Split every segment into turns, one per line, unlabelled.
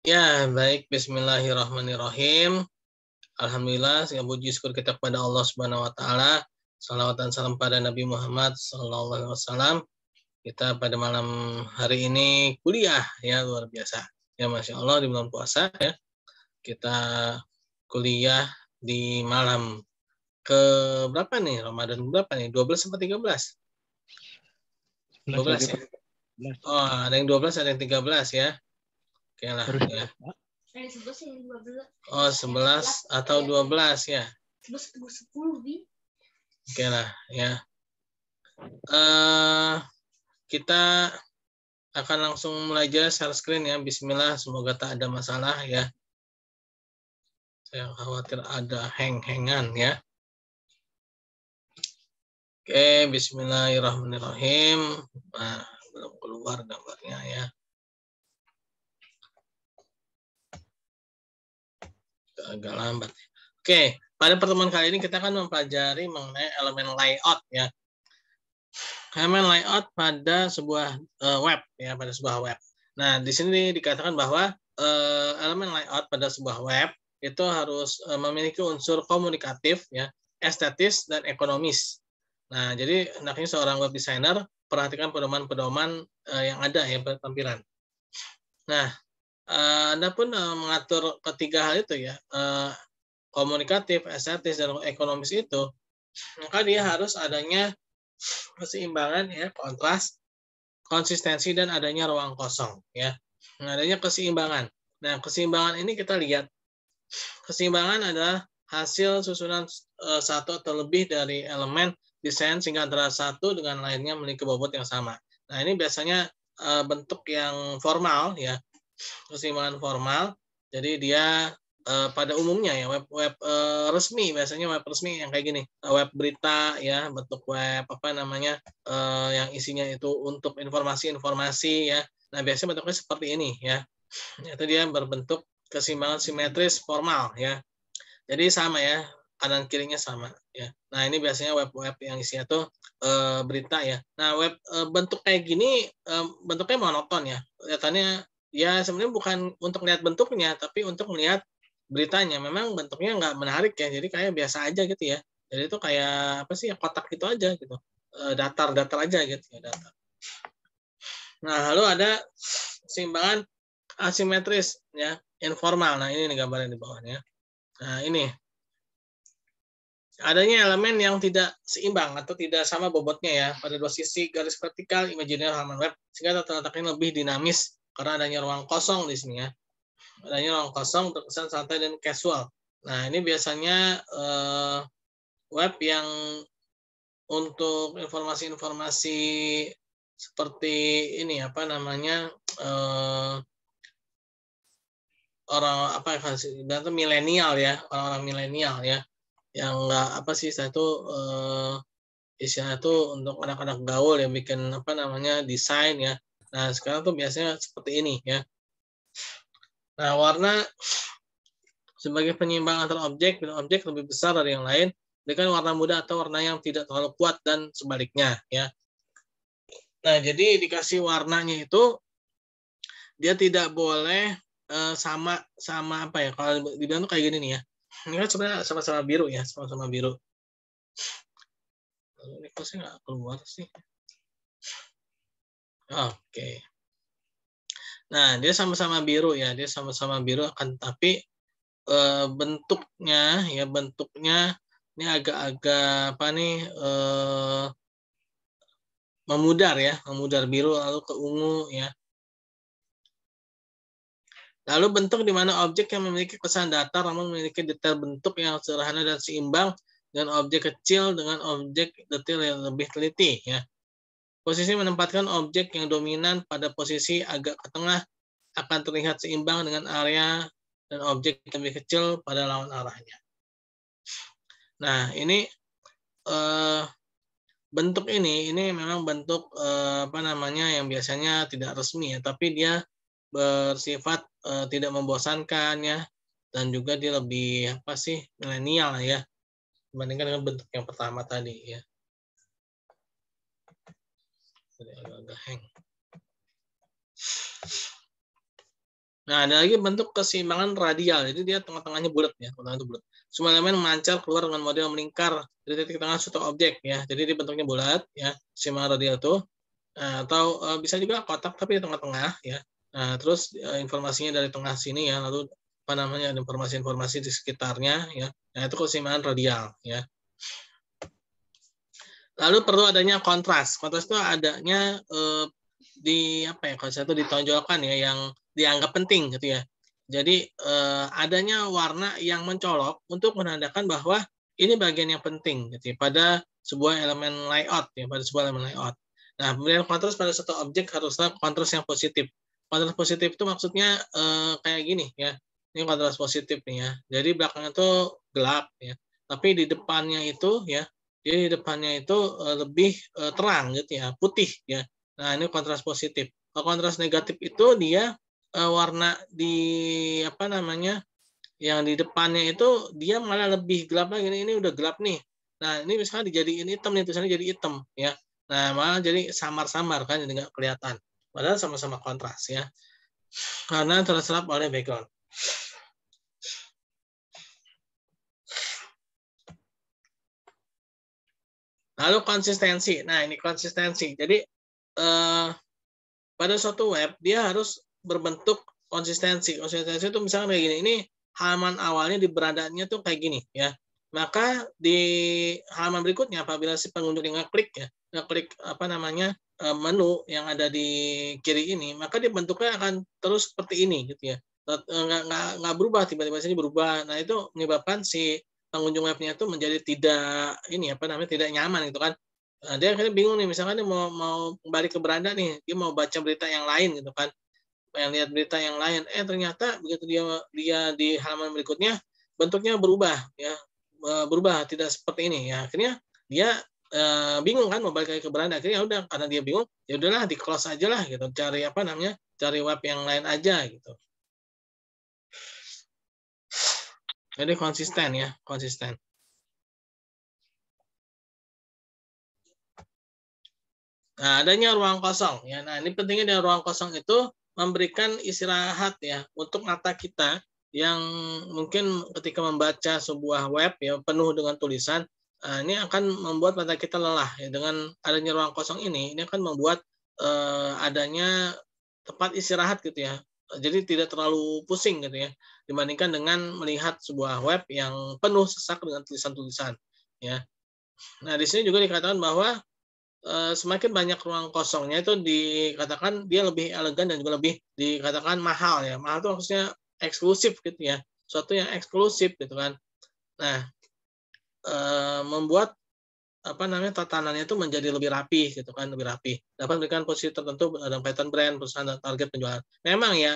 Ya, baik. Bismillahirrahmanirrahim. Alhamdulillah, segala puji syukur kita kepada Allah Subhanahu wa taala. Salawat dan salam pada Nabi Muhammad sallallahu alaihi wasallam. Kita pada malam hari ini kuliah ya, luar biasa. Ya, Masya Allah di bulan puasa ya. Kita kuliah di malam ke berapa nih? Ramadan berapa nih? 12 sampai 13? 12 ya. Oh, ada yang 12, ada yang 13 ya. Oke lah ya. Oh, 11 atau 12 ya. 10 Oke lah ya. Kita akan langsung mulai aja share screen ya. Bismillah, semoga tak ada masalah ya. Saya khawatir ada hang-hangan ya. Oke, bismillahirrahmanirrahim. Nah, belum keluar gambarnya ya. Agak lambat. Oke, pada pertemuan kali ini kita akan mempelajari mengenai elemen layout ya. Elemen layout pada sebuah web ya, pada sebuah web. Nah, di sini dikatakan bahwa elemen layout pada sebuah web itu harus memiliki unsur komunikatif ya, estetis dan ekonomis. Nah, jadi hendaknya seorang web designer perhatikan pedoman-pedoman yang ada ya pada tampilan. Nah, Anda pun mengatur ketiga hal itu ya, komunikatif, estetis dan ekonomis itu, maka dia harus adanya keseimbangan ya, kontras, konsistensi dan adanya ruang kosong ya. Nah, adanya keseimbangan. Nah, keseimbangan ini kita lihat. Keseimbangan adalah hasil susunan satu atau lebih dari elemen desain sehingga antara satu dengan lainnya memiliki bobot yang sama. Nah, ini biasanya bentuk yang formal ya. Keseimbangan formal. Jadi dia pada umumnya ya web resmi, biasanya web resmi yang kayak gini, web berita ya, bentuk web apa namanya yang isinya itu untuk informasi ya. Nah, biasanya bentuknya seperti ini ya. Itu dia berbentuk keseimbangan simetris formal ya. Jadi sama ya, kanan kirinya sama ya. Nah, ini biasanya web-web yang isinya tuh berita ya. Nah, web bentuk kayak gini bentuknya monoton ya. Kelihatannya ya sebenarnya bukan untuk melihat bentuknya, tapi untuk melihat beritanya. Memang bentuknya nggak menarik ya, jadi kayak biasa aja gitu ya. Jadi itu kayak apa sih, kotak gitu aja gitu. Datar-datar aja gitu ya, datar. Nah, lalu ada keseimbangan asimetris ya, informal. Nah, ini nih gambarnya di bawahnya. Nah, ini adanya elemen yang tidak seimbang atau tidak sama bobotnya ya pada dua sisi garis vertikal imajiner halaman web, sehingga tata letaknya lebih dinamis karena adanya ruang kosong di sini ya. Adanya ruang kosong terkesan santai dan casual. Nah, ini biasanya web yang untuk informasi-informasi seperti ini apa namanya orang apa ya, milenial ya, orang-orang milenial ya, yang nggak apa sih, saya tuh istilahnya tuh untuk anak-anak gaul yang bikin apa namanya desain ya. Nah, sekarang tuh biasanya seperti ini ya. Nah, warna sebagai penyeimbang antara objek dan objek lebih besar dari yang lain dengan warna muda atau warna yang tidak terlalu kuat dan sebaliknya ya. Nah, jadi dikasih warnanya itu dia tidak boleh sama apa ya, kalau dibilang tuh kayak gini nih ya. Ini kan sebenarnya sama-sama biru ya, sama-sama biru. Ini kok sih nggak keluar sih. Oke. Nah, dia sama-sama biru ya, dia sama-sama biru akan tapi bentuknya ini agak-agak apa nih memudar ya, memudar biru lalu ke ungu ya. Lalu bentuk di mana objek yang memiliki kesan datar namun memiliki detail bentuk yang sederhana dan seimbang dengan objek kecil dengan objek detail yang lebih teliti ya. Posisi menempatkan objek yang dominan pada posisi agak ke tengah akan terlihat seimbang dengan area dan objek yang lebih kecil pada lawan arahnya. Nah, ini bentuk ini memang bentuk apa namanya yang biasanya tidak resmi ya, tapi dia bersifat tidak membosankan ya, dan juga dia lebih apa sih, milenial ya dibandingkan dengan bentuk yang pertama tadi ya. Jadi agak hang. Nah, ada lagi bentuk keseimbangan radial. Jadi dia tengah-tengahnya bulat ya, tengah itu bulat. Semua elemen memancar keluar dengan model melingkar dari titik tengah suatu objek ya. Jadi dia bentuknya bulat ya, keseimbangan radial itu. Nah, atau bisa juga kotak tapi di tengah-tengah ya. Nah, terus informasinya dari tengah sini ya, lalu apa namanya informasi-informasi di sekitarnya ya. Nah, itu keseimbangan radial ya. Lalu perlu adanya kontras. Kontras itu adanya di apa ya? Kalau saya itu ditonjolkan ya yang dianggap penting gitu ya. Jadi adanya warna yang mencolok untuk menandakan bahwa ini bagian yang penting gitu ya, pada sebuah elemen layout ya, pada sebuah elemen layout. Nah, pemberian kontras pada satu objek haruslah kontras yang positif. Kontras positif itu maksudnya kayak gini ya. Ini kontras positif nih ya. Jadi belakangnya itu gelap ya. Tapi di depannya itu ya, di depannya itu lebih terang gitu ya, putih ya. Nah, ini kontras positif. Kalau kontras negatif itu dia warna di apa namanya yang di depannya itu dia malah lebih gelap lagi. Ini udah gelap nih. Nah, ini misalnya dijadiin hitam nih, tulisannya jadi hitam ya. Nah, malah jadi samar-samar kan, jadi nggak kelihatan. Padahal sama-sama kontras ya, karena terserap oleh background. Lalu konsistensi. Nah, ini konsistensi. Jadi pada suatu web dia harus berbentuk konsistensi. Konsistensi itu misalnya kayak gini. Ini halaman awalnya di beradanya tuh kayak gini ya. Maka di halaman berikutnya apabila si pengunjung ngeklik ya, ngeklik apa namanya menu yang ada di kiri ini, maka dia bentuknya akan terus seperti ini gitu ya. Nggak berubah, tiba-tiba sini berubah. Nah, itu menyebabkan si pengunjung webnya itu menjadi tidak ini apa namanya tidak nyaman gitu kan. Nah, dia akhirnya bingung nih, misalkan dia mau kembali ke beranda nih, dia mau baca berita yang lain gitu kan, pengen lihat berita yang lain, ternyata begitu dia di halaman berikutnya bentuknya berubah ya, berubah tidak seperti ini ya, akhirnya dia bingung kan mau balik lagi ke beranda, akhirnya udah karena dia bingung ya udahlah di close aja lah gitu, cari apa namanya cari web yang lain aja gitu. Jadi konsisten ya, konsisten. Nah, adanya ruang kosong ya. Nah, ini pentingnya dari ruang kosong itu memberikan istirahat ya untuk mata kita yang mungkin ketika membaca sebuah web ya penuh dengan tulisan, ini akan membuat mata kita lelah ya. Dengan adanya ruang kosong ini akan membuat adanya tempat istirahat gitu ya. Jadi tidak terlalu pusing gitu ya dibandingkan dengan melihat sebuah web yang penuh sesak dengan tulisan-tulisan ya. Nah, di sini juga dikatakan bahwa semakin banyak ruang kosongnya itu dikatakan dia lebih elegan dan juga lebih dikatakan mahal ya. Mahal itu maksudnya eksklusif gitu ya. Suatu yang eksklusif gitu kan. Nah, membuat apa namanya tatanannya itu menjadi lebih rapi gitu kan, lebih rapi. Dapat memberikan posisi tertentu dalam kaitan brand, perusahaan dan target penjualan. Memang ya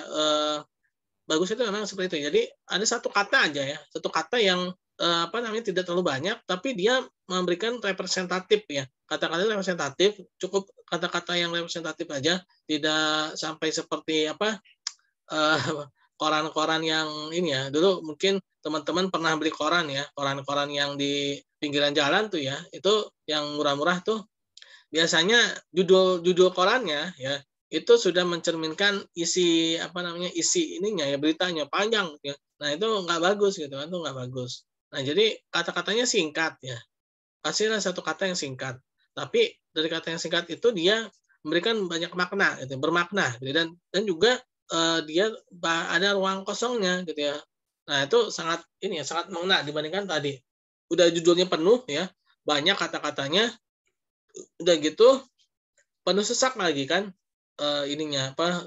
bagus itu memang seperti itu. Jadi ada satu kata aja ya, satu kata yang apa namanya tidak terlalu banyak, tapi dia memberikan representatif ya. Kata-kata representatif, cukup kata-kata yang representatif aja, tidak sampai seperti apa koran-koran yang ini ya. Dulu mungkin teman-teman pernah beli koran ya, koran-koran yang di pinggiran jalan tuh ya, itu yang murah-murah tuh biasanya judul korannya ya itu sudah mencerminkan isi apa namanya isi ininya ya beritanya panjang ya. Nah itu nggak bagus gitu kan, itu nggak bagus. Nah jadi kata-katanya singkat ya, pastilah satu kata yang singkat. Tapi dari kata yang singkat itu dia memberikan banyak makna gitu, bermakna gitu. Dan juga dia ada ruang kosongnya gitu ya. Nah itu sangat ini ya sangat mengena dibandingkan tadi udah judulnya penuh ya banyak kata-katanya udah gitu penuh sesak lagi kan ininya apa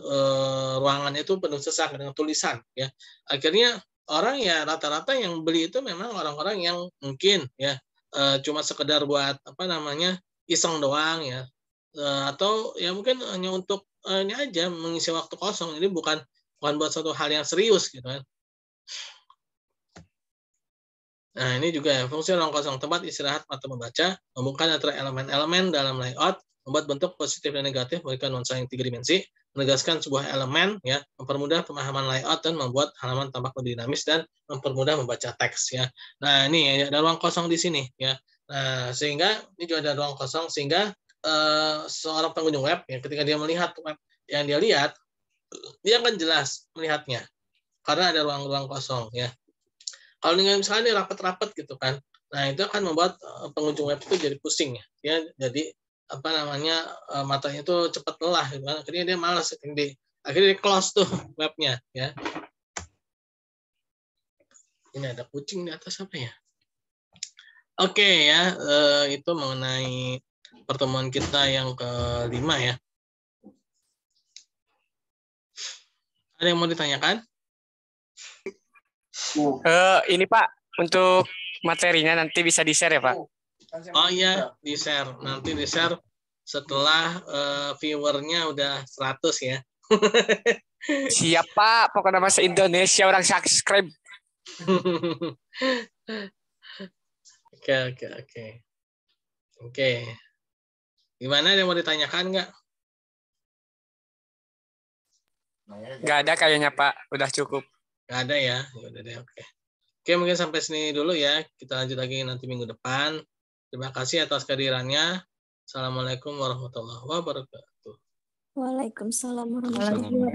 ruangannya itu penuh sesak dengan tulisan ya akhirnya orang ya rata-rata yang beli itu memang orang-orang yang mungkin ya cuma sekedar buat apa namanya iseng doang ya atau ya mungkin hanya untuk ini aja mengisi waktu kosong ini bukan bukan buat suatu hal yang serius gitu kan. Nah, ini juga ya, fungsi ruang kosong tempat istirahat mata membaca, membungkam antara elemen-elemen dalam layout, membuat bentuk positif dan negatif, memberikan nuansa yang tiga dimensi, menegaskan sebuah elemen, ya, mempermudah pemahaman layout dan membuat halaman tampak lebih dinamis dan mempermudah membaca teks, ya. Nah, ini ya, ada ruang kosong di sini, ya. Nah, sehingga ini juga ada ruang kosong sehingga seorang pengunjung web, ya, ketika dia melihat web yang dia lihat, dia akan jelas melihatnya karena ada ruang-ruang kosong ya. Kalau dengan misalnya ini rapat-rapat gitu kan, nah itu akan membuat pengunjung web itu jadi pusing ya, jadi apa namanya matanya itu cepat lelah gitu kan, akhirnya dia malas, akhirnya dia close tuh webnya ya. Ini ada kucing di atas apa ya? Oke ya, itu mengenai pertemuan kita yang kelima ya. Ada yang mau ditanyakan?
Ini Pak, untuk materinya nanti bisa di-share ya Pak?
Oh iya, di-share. Nanti di-share setelah viewernya udah 100 ya.
Siap Pak, pokoknya masa Indonesia orang subscribe.
Oke. Gimana, ada yang mau ditanyakan nggak?
Nggak ada kayaknya Pak, udah cukup.
Nggak ada ya? Ya udah deh, oke. Oke, mungkin sampai sini dulu ya. Kita lanjut lagi nanti minggu depan. Terima kasih atas kehadirannya. Assalamualaikum warahmatullahi wabarakatuh.
Waalaikumsalam warahmatullahi wabarakatuh.